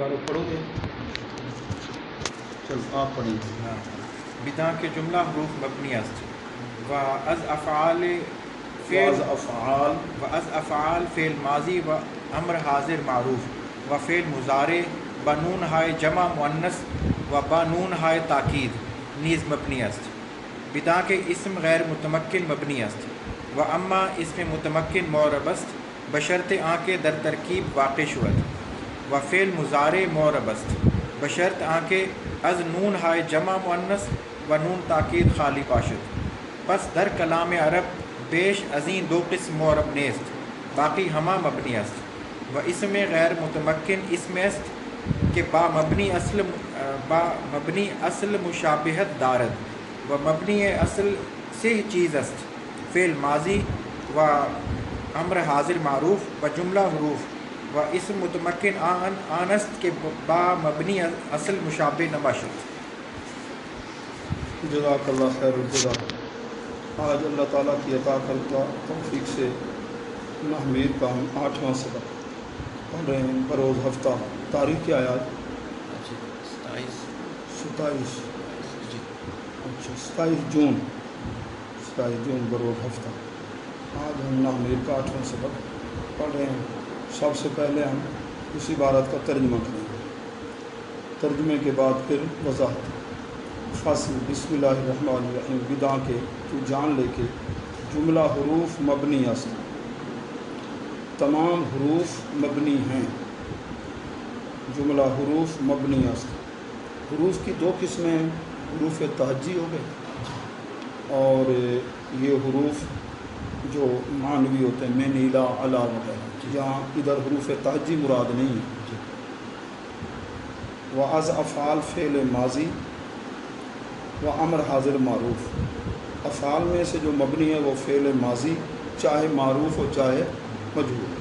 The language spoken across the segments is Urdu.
بارے پڑھو گے؟ چل آپ پڑھیں گے. بداں کے جملہ حروف مبنی است و از افعال بعض افعال و از افعال فعل ماضی و امر حاضر معروف و فعل مضارع بنون ہائے جمع مؤنث و بنون ہائے تاکید نیز مبنی است. بداں کے اسم غیر متمکن مبنی است و اما اسم متمکن معرب است بشرط آنکہ در ترکیب واقع شود و فعل مضارع معرب است بشرط آنکہ از نون ہائے جمع مؤنث و نون تاکید خالی باشد. پس در کلام عرب بیش ازیں دو قسم معرب نیست باقی ہما مبنی است و اسم غیر متمکن اسم است کہ با مبنی اصل مشابہت دارد و مبنی اصل سے چیز است فعل ماضی و امر حاضر معروف و جملہ حروف و اسم متمکن آن است کہ با مبنی اصل مشابہ نباشد. جزاک اللہ خیر الجزا. آج اللہ تعالیٰ کی عطا کرتا توفیق سے نحویر کا ہم 8واں سبق پڑھ رہے ہیں بروز ہفتہ. تاریخ کیا ہے آج؟ 27 جون 27 جون بروز ہفتہ. آج ہم نحویر کا 8واں سبق پڑھ رہے ہیں. سب سے پہلے ہم اس عبارت کا ترجمہ کریں گے. ترجمے کے بعد پھر وضاحت. فصل بسم اللہ الرحمن الرحیم. بداں کے تو جان لے کے جملہ حروف مبنی است. تمام حروف مبنی ہیں. جملہ حروف مبنی است. حروف کی دو قسمیں ہیں. حروف تہجی ہو گئے اور یہ حروف جو معنوی ہوتے ہیں من الی علی وغیرہ. یہاں ادھر حروف تہجی مراد نہیں ہے. و از افعال فعل ماضی و امر حاضر معروف. افعال میں سے جو مبنی ہے وہ فعل ماضی چاہے معروف ہو چاہے مجہول.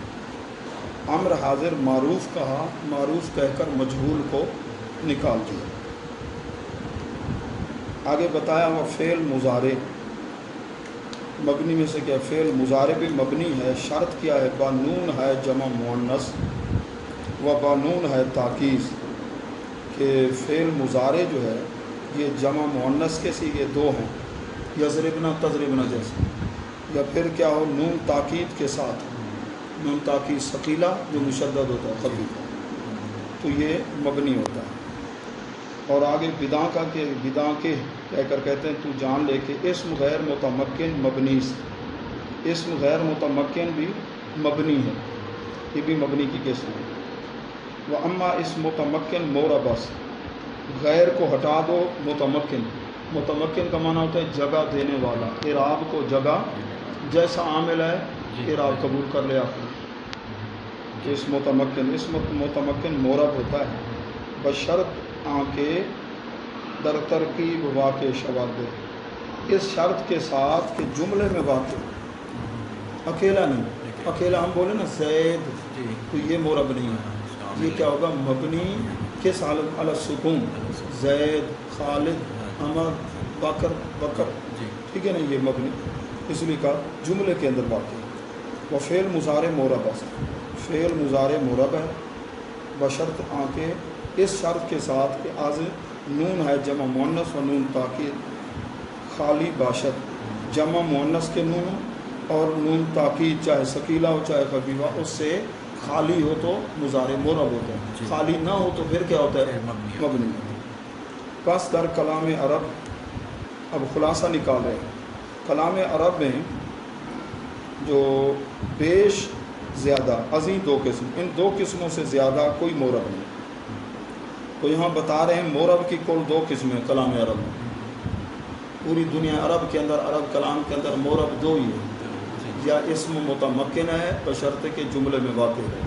امر حاضر معروف کہا, معروف کہہ کر مجہول کو نکال دیا. آگے بتایا وہ فعل مضارع مبنی میں سے کیا فعل مضارع بھی مبنی ہے. شرط کیا ہے؟ بانون ہے جمع مؤنث و بانون ہے تاکید. کہ فعل مضارع جو ہے یہ جمع مؤنث کے سیغے دو ہیں یضربنا تضربنا جیسے, یا پھر کیا ہو نون تاکید کے ساتھ. نون تاکید ثقیلہ جو مشدد ہوتا ہے خفیف, تو یہ مبنی ہوتا ہے. اور آگے بداں کا کہ بداں کے کہہ کر کہتے ہیں تو جان لے کے اسم غیر متمکن مبنی. اسم غیر متمکن بھی مبنی ہے, یہ بھی مبنی کی قسم ہے. وہ اما اسم متمکن موربس, غیر کو ہٹا دو. متمکن, متمکن کا معنی ہوتا ہے جگہ دینے والا. اعراب کو جگہ جیسا عامل ہے اعراب قبول کر لے آپ نے. اس متمکن مورب ہوتا ہے بشرط آنکہ در ترکیب واقع شواذ. اس شرط کے ساتھ کہ جملے میں واقع, اکیلا نہیں. اکیلا ہم بولے نا زید, تو یہ مورب نہیں ہے. یہ کیا ہوگا؟ مبنی کس حالت؟ علی السکون. زید, خالد, عمر, بکر, ٹھیک ہے نا, یہ مبنی اس لیے کہا جملے کے اندر واقع. وہ فعل مضارع مورب است. فعل مضارع مورب ہے بشرط آنکہ اس شرط کے ساتھ کہ از نون ہے جمع مؤنث و نون تاکید خالی باشد. جمع مؤنث کے نون اور نون تاکید چاہے ثقیلہ ہو چاہے خفیفہ اس سے خالی ہو تو مضارع مورب ہوتا ہے, خالی نہ ہو تو پھر کیا ہوتا ہے؟ مبنی. پس در کلام عرب اب خلاصہ نکال رہے ہیں. کلام عرب میں جو بیش زیادہ ازیں دو قسم, ان دو قسموں سے زیادہ کوئی مورب نہیں. تو یہاں بتا رہے ہیں مورب کی کل دو قسمیں کلام عرب میں. پوری دنیا عرب کے اندر, عرب کلام کے اندر مورب دو ہی ہے. یا اسم متمکن ہے بشرط کے جملے میں واقع ہے,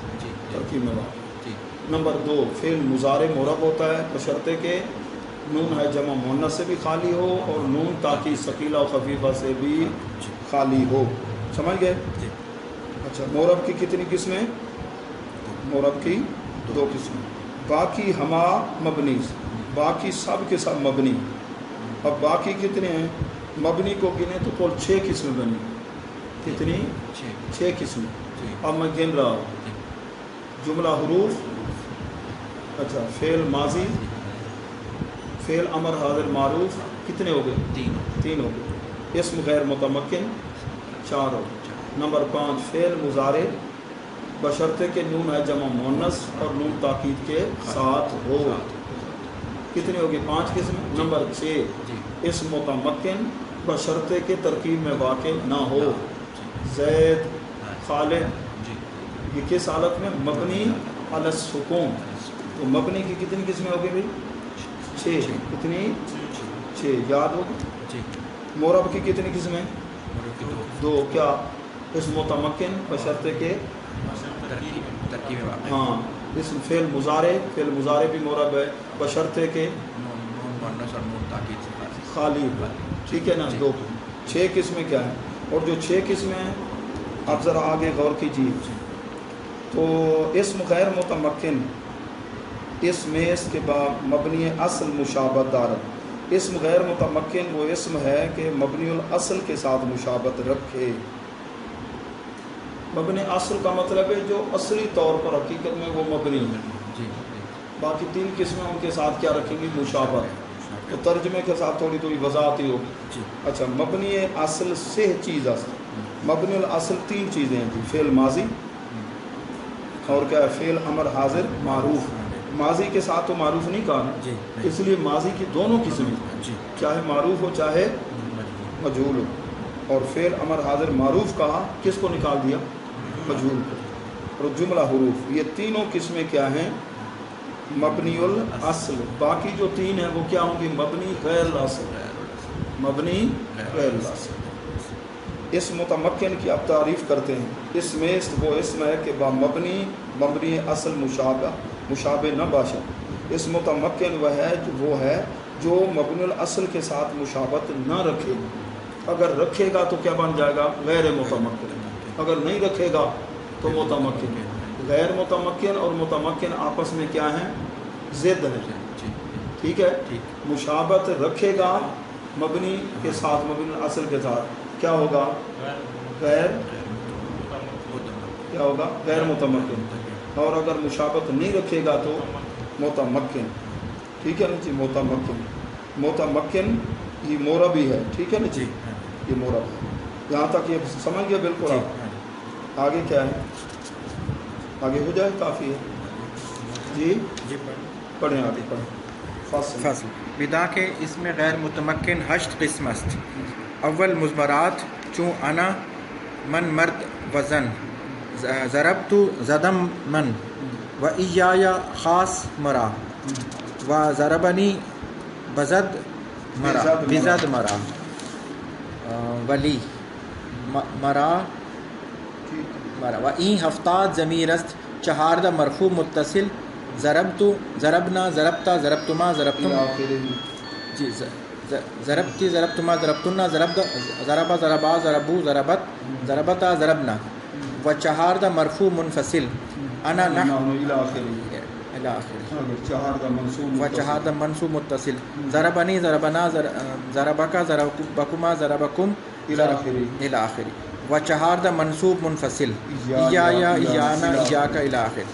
ترکیب میں واقع. نمبر 2 فعل مضارع مورب ہوتا ہے بشرط کے نون ہے جمع مؤنث سے بھی خالی ہو اور نون تاکید ثقیلہ و خفیفہ سے بھی خالی ہو. سمجھ گئے؟ اچھا, مورب کی کتنی قسمیں؟ مورب کی 2 قسمیں. باقی ہما مبنی, باقی سب کے سب مبنی. اب باقی کتنے ہیں؟ مبنی کو گنے تو کل 6 قسمیں بنی. کتنی؟ 6 قسمیں. اب میں گن رہا ہوں. جملہ حروف اچھا فعل ماضی، فعل امر حاضر معروف کتنے ہو گئے؟ 3 ہو گئے. اسم غیر متمکن 4 ہو گئے. نمبر 5 فعل مضارع بشرطے کہ نون ہے جمع مؤنث اور نون تاکید کے ساتھ ہو. کتنے ہو گئے؟ 5 قسم. نمبر 6 اسم متمکن بشرطے کے ترکیب میں واقع نہ ہو. زید، خالد، یہ کس حالت میں؟ مبنی علی السکون. تو مبنی کی کتنی قسمیں ہو گئی بھائی؟ 6. کتنی؟ 6 یاد ہوگی. مورب کی کتنی قسمیں؟ 2. کیا؟ اس متمکن بشرطے کے ہاں اسم فعل مضارع، فعل مضارع بھی مورب ہے بشرطے کے خالی. ٹھیک ہے نا؟ 2. 6 قسمیں کیا ہیں؟ اور جو 6 قسمیں ہیں آپ ذرا آگے غور کیجیے. تو اسم غیر متمکن اس میں اس کے بعد مبنی اصل مشابہت دار. اسم غیر متمکن وہ اسم ہے کہ مبنی الاصل کے ساتھ مشابہت رکھے. مبنی اصل کا مطلب ہے جو اصلی طور پر حقیقت میں وہ مبنی ہے. باقی 3 قسمیں ان کے ساتھ کیا رکھیں گی؟ مشابہت. تو ترجمے کے ساتھ تھوڑی وضاحت ہی ہوگی. اچھا مبنی اصل سے چیز اصل، مبنی الاصل 3 چیزیں ہیں جی. فعل ماضی اور کیا ہے؟ فعل امر حاضر معروف. ماضی کے ساتھ تو معروف نہیں کہا نا، اس لیے ماضی کی دونوں قسمیں چاہے معروف ہو چاہے مجہول ہو. اور فعل امر حاضر معروف کہا، کس کو نکال دیا؟ مجہول کو. اور جملہ حروف یہ تینوں قسمیں کیا ہیں؟ مبنی الاصل. باقی جو 3 ہیں وہ کیا ہوں گی؟ مبنی غیر الاصل. مبنی غیر الاصل. اس متمکن کی اب تعریف کرتے ہیں. اس میں وہ اسم ہے کہ مبنی اصل مشابہ نہ باشد. اس متمکن وہ ہے جو مبنی الاصل کے ساتھ مشابہت نہ رکھے. اگر رکھے گا تو کیا بن جائے گا؟ غیر متمکن. اگر نہیں رکھے گا تو متمکن. غیر متمکن اور متمکن آپس میں کیا ہیں؟ ضد ہیں. ٹھیک ہے. مشابہت رکھے گا مبنی کے ساتھ، مبنی الاصل کے ساتھ، کیا ہوگا؟ غیر کیا ہوگا؟ غیر متمکن. اور اگر مشابہت نہیں رکھے گا تو متمکن. ٹھیک ہے نا جی؟ متمکن یہ مورب ہی ہے. ٹھیک ہے نا جی؟ یہ مورب ہے. یہاں تک یہ سمجھ گیا بالکل آپ؟ آگے کیا ہے؟ آگے ہو جائے کافی ہے جی. پڑھیں آگے پڑھیں. فصل بدا کے اس میں غیر متمکن 8 قسم است. اول مضمرات چون انا من مرد وزن ضربت زدم من و ایایا خاص مرا و ضربنی بزد مرا ولی مرا و این ہفتاد ضمیر است. 4 مرفوع متصل ضربنا ضربتا ضربتما ضربتم جی ضربتی ضربتما ضربتنا ضربا ضربا ضربو ضربت ضربتا ضربنا. و 4 مرفوع منفصل انا نحن و 4 منصوب متصل ضربنی ضربنا ضربکا ضربکما ضربکم الی آخر. و 4 منصوب منفصل ایایا ایانا ایاکا الی آخر.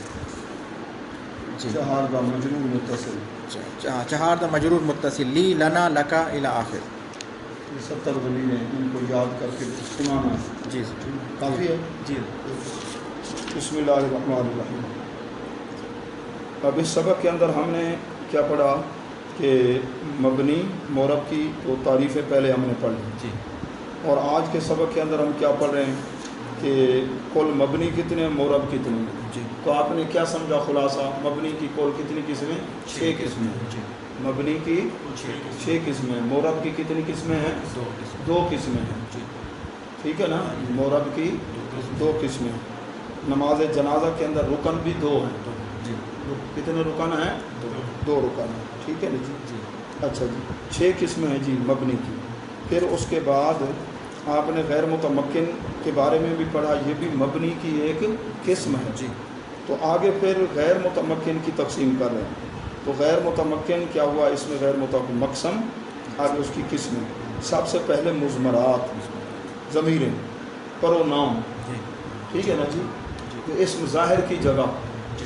4 مجرور متصل 4 مجرور متصل لی لنا لکا الی آخر. 70 ضمیر ہیں، ان کو یاد کر کے سنانا جی کافی ہے جی. بسم اللہ الرحمن الرحیم. اب اس سبق کے اندر ہم نے کیا پڑھا کہ مبنی مورب کی تو تعریفیں پہلے ہم نے پڑھ لی جی. اور آج کے سبق کے اندر ہم کیا پڑھ رہے ہیں کہ کل مبنی کتنے مورب کتنے جی. تو آپ نے کیا سمجھا خلاصہ؟ مبنی کی کل کتنی قسمیں؟ 6 قسمیں. جی. مبنی کی 6 قسمیں. مورب کی کتنی قسمیں ہیں؟ 2 قسمیں ہیں. جی. ٹھیک ہے نا؟ مورب کی 2 قسمیں. نماز جنازہ کے اندر رکن بھی 2 ہیں. جی. کتنے رکن ہیں؟ 2 رکن ہیں. ٹھیک ہے نا جی؟ اچھا جی 6 قسمیں ہیں جی مبنی کی. پھر اس کے بعد آپ نے غیر متمکن کے بارے میں بھی پڑھا، یہ بھی مبنی کی ایک قسم ہے. جی. تو آگے پھر غیر متمکن کی تقسیم کر رہے ہیں. تو غیر متمکن کیا ہوا؟ اس میں غیر متمکن مقسم، آگے اس کی قسمیں. سب سے پہلے مضمرات، ضمیریں، پرونام. ٹھیک ہے نا جی؟ تو اسم ظاہر کی جگہ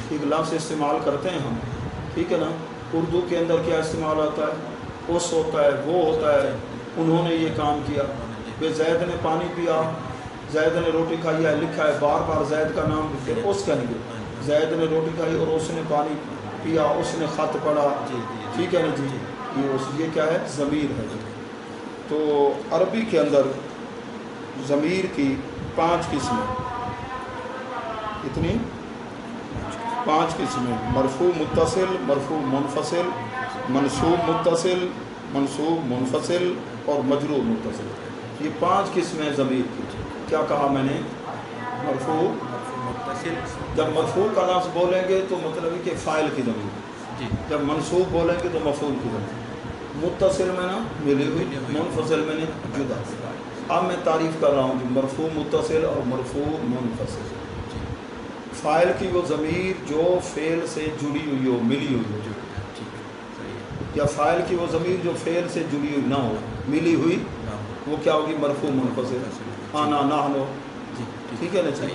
ایک لفظ استعمال کرتے ہیں ہم ٹھیک ہے نا. اردو کے اندر کیا استعمال ہوتا ہے؟ اس ہوتا ہے، وہ ہوتا ہے، انہوں نے یہ کام کیا. بے زید نے پانی پیا، زید نے روٹی کھائی ہے، لکھا ہے بار بار زید کا نام لکھے، اس کہیں گے زید نے روٹی کھائی اور اس نے پانی پیا، اس نے خط پڑھا. ٹھیک ہے نا جی. یہ کیا ہے؟ ضمیر ہے. تو عربی کے اندر ضمیر کی 5 قسمیں. کتنی؟ 5 قسمیں: مرفوع متصل، مرفوع منفصل، منصوب متصل، منصوب منفصل اور مجرور متصل. یہ 5 قسمیں ضمیر کی. کیا کہا میں نے؟ مرفوع متصل. جب مرفوع کا لفظ بولیں گے تو مطلب ہے کہ فاعل کی ضمیر. جب منصوب بولیں گے تو مفعول کی ضمیر. متصل میں نا ملی ہوئی، منفصل میں نے جدا. اب میں تعریف کر رہا ہوں کہ مرفوع متصل اور مرفوع منفصل. فاعل کی وہ ضمیر جو فعل سے جڑی ہوئی ہو، ملی ہوئی ہو، یا فاعل کی وہ ضمیر جو فعل سے جڑی ہوئی نہ ہو، ملی ہوئی، وہ کیا ہوگی؟ مرفوع منفصل. آنا، نحن، ٹھیک ہے نا جی،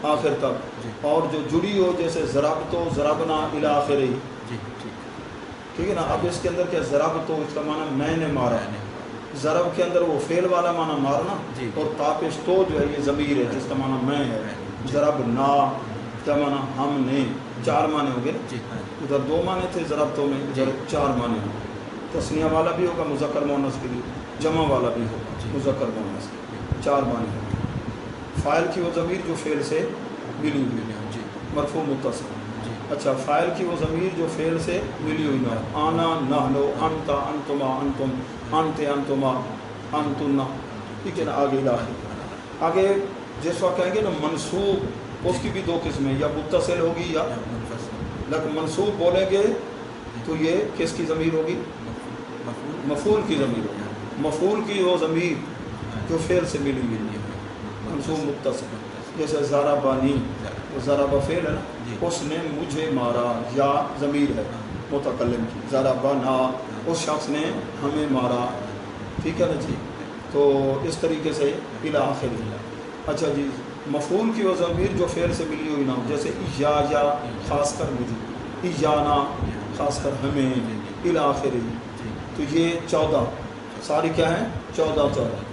آخر تک. اور جو جڑی ہو جیسے ضربت، ضربنا الی آخرہ، ٹھیک ہے نا. اب اس کے اندر کیا ضربت، اس کا معنی میں نے مارا. ضرب کے اندر وہ فعل والا معنی مارنا، اور تاپش تو جو ہے یہ ضمیر ہے جس کا معنی میں ہے. ضربنا کیا معنی؟ ہم نے. 4 معنی ہو گئے. ادھر 2 معنی تھے ضربتوں میں، ادھر 4 معنی ہوں. تثنیہ والا بھی ہوگا مذکر مؤنث کے لیے، جمع والا بھی ہوگا مذکر مؤنث کے لیے. 4 معنی ہوں. فاعل کی وہ ضمیر جو فعل سے ملی ہوئی ہے، مرفوع متصل. اچھا، فاعل کی وہ ضمیر جو فعل سے ملی ہوئی نہ ہو. آنا، نحن، انت، انتما، انتم، انت، انتما، انتن. ٹھیک ہے نا. آگے لاحق. آگے جس وقت کہیں گے نا منصوب، اس کی بھی 2 قسمیں، یا متصل ہوگی یا لیکن منصوب بولیں گے تو یہ کس کی ضمیر ہوگی؟ مفعول کی ضمیر ہوگی. مفعول کی وہ ضمیر جو فعل سے ملی ہوئی ہے، منصوب متصل. جیسے ضربانی، ضرب فعل ہے نا، اس نے مجھے مارا، یا ضمیر ہے متکلم کی. ضربنا، اس شخص نے ہمیں مارا. ٹھیک ہے نا جی. تو اس طریقے سے الی آخر. اچھا جی، مفعول کی وہ ضمیر جو فعل سے ملی ہوئی نہ ہو، جیسے یا خاص کر مجھے، ایانا خاص کر ہمیں، الی آخر. تو یہ 14 ساری کیا ہیں؟ 14.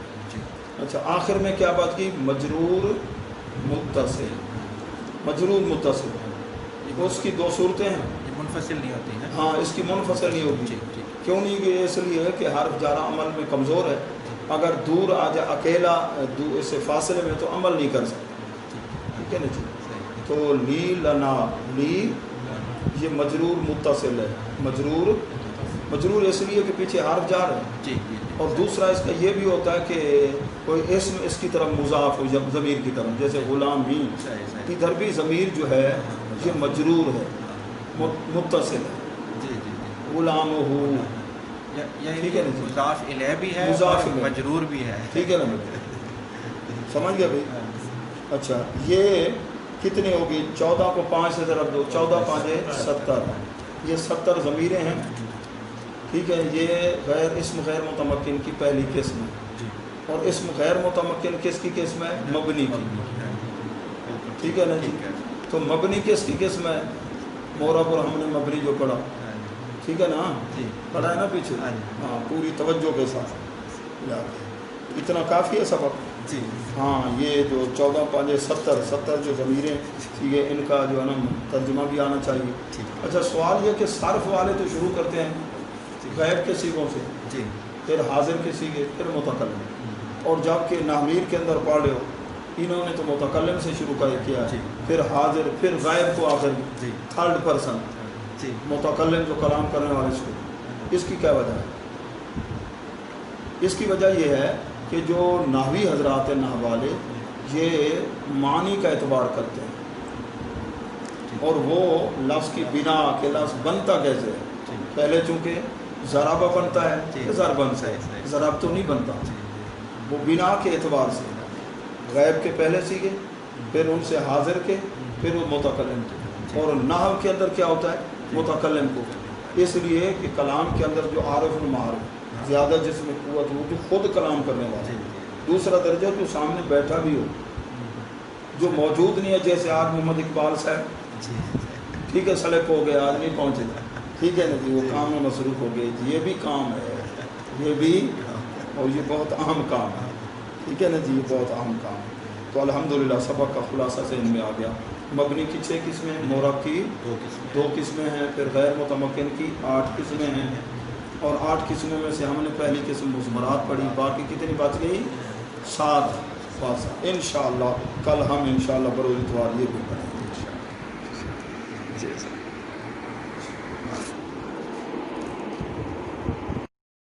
اچھا، آخر میں کیا بات کی؟ مجرور متصل. مجرور متصل اس کی 2 صورتیں ہیں. منفصل نہیں ہوتی ہیں. ہاں، اس کی منفصل نہیں ہوگی. کیوں نہیں ہوگی؟ اس لیے ہے کہ حرف جارا عمل میں کمزور ہے. اگر دور آ جائے اکیلا اس سے فاصلے میں تو عمل نہیں کر سکتا. ٹھیک ہے نا جی. تو لی لنا، لی یہ مجرور متصل ہے. مجرور اس لیے کہ پیچھے حرف جار ہے. اور دوسرا اس کا یہ بھی ہوتا ہے کہ کوئی اسم اس کی طرف مضاف ہو ضمیر کی طرف، جیسے غلام ہی، ادھر بھی ضمیر جو ہے یہ مجرور ہے، متصل ہے. غلام ہو، ٹھیک ہے نا، مضاف الیہ بھی ہے، مجرور بھی ہے. ٹھیک ہے نا، سمجھ گیا بھائی. اچھا، یہ کتنی ہوگی؟ 14 کو 5 سے ضرب دو، 14 5 70. یہ 70 ضمیریں ہیں. ٹھیک ہے. یہ اسم غیر متمکن کی پہلی قسم ہے. اور اسم غیر متمکن کس کی قسم ہے؟ مبنی کی. ٹھیک ہے نا جی. تو مبنی کس کی قسم ہے؟ مورب، اور ہم نے مبنی جو پڑھا، ٹھیک ہے نا، پڑھا ہے نا پیچھے. ہاں، پوری توجہ کے ساتھ. اتنا کافی ہے سبق. ہاں، یہ جو 14 5 70 جو ضمیریں یہ ان کا جو ہے نا ترجمہ بھی آنا چاہیے. اچھا، سوال یہ کہ صرف والے تو شروع کرتے ہیں غیب کے صیغوں سے، پھر حاضر کے صیغے، پھر متکلم. اور جب کہ نحویر کے اندر پڑھ رہے ہو، انہوں نے تو متکلم سے شروع کیا ہے، پھر حاضر، پھر غیب کو آخر 3rd پرسن متکلم جو کلام کرنے والے سے. اس کی کیا وجہ ہے؟ اس کی وجہ یہ ہے کہ جو نحوی حضرات ہیں، نحو والے، یہ معنی کا اعتبار کرتے ہیں، اور وہ لفظ کی بنا کے لفظ بنتا کیسے ہے. پہلے چونکہ ضربہ بنتا ہے، ضرب بنتا ہے، ضرب تو نہیں بنتا. وہ بنا کے اعتبار سے غیب کے پہلے سیکھے، پھر ان سے حاضر کے، پھر وہ متکلم کے. اور نحو کے اندر کیا ہوتا ہے؟ متکلم کو. اس لیے کہ کلام کے اندر جو عارف المعارف زیادہ جس میں قوت ہو، جو خود کلام کرنے والا. دوسرا درجہ جو سامنے بیٹھا بھی ہو، جو موجود نہیں ہے، جیسے آج محمد اقبال صاحب، ٹھیک ہے، سڑک ہو گیا، آج نہیں پہنچے، ٹھیک ہے نا جی، وہ کام میں مصروف ہو گئے جی، یہ بھی کام ہے، یہ بھی، اور یہ بہت اہم کام ہے، ٹھیک ہے نا جی، یہ بہت اہم کام ہے۔ تو الحمدللہ سبق کا خلاصہ ذہن میں آ گیا۔ مبنی کی 6 قسمیں، معرب کی 2 قسمیں ہیں، پھر غیر متمکن کی 8 قسمیں ہیں، اور 8 قسموں میں سے ہم نے پہلی قسم مضمرات پڑھی، باقی کتنی بچ گئی؟ 7۔ بس انشاءاللہ کل ہم انشاءاللہ بروز اتوار یہ بھی پڑھیں گے۔ جی سر۔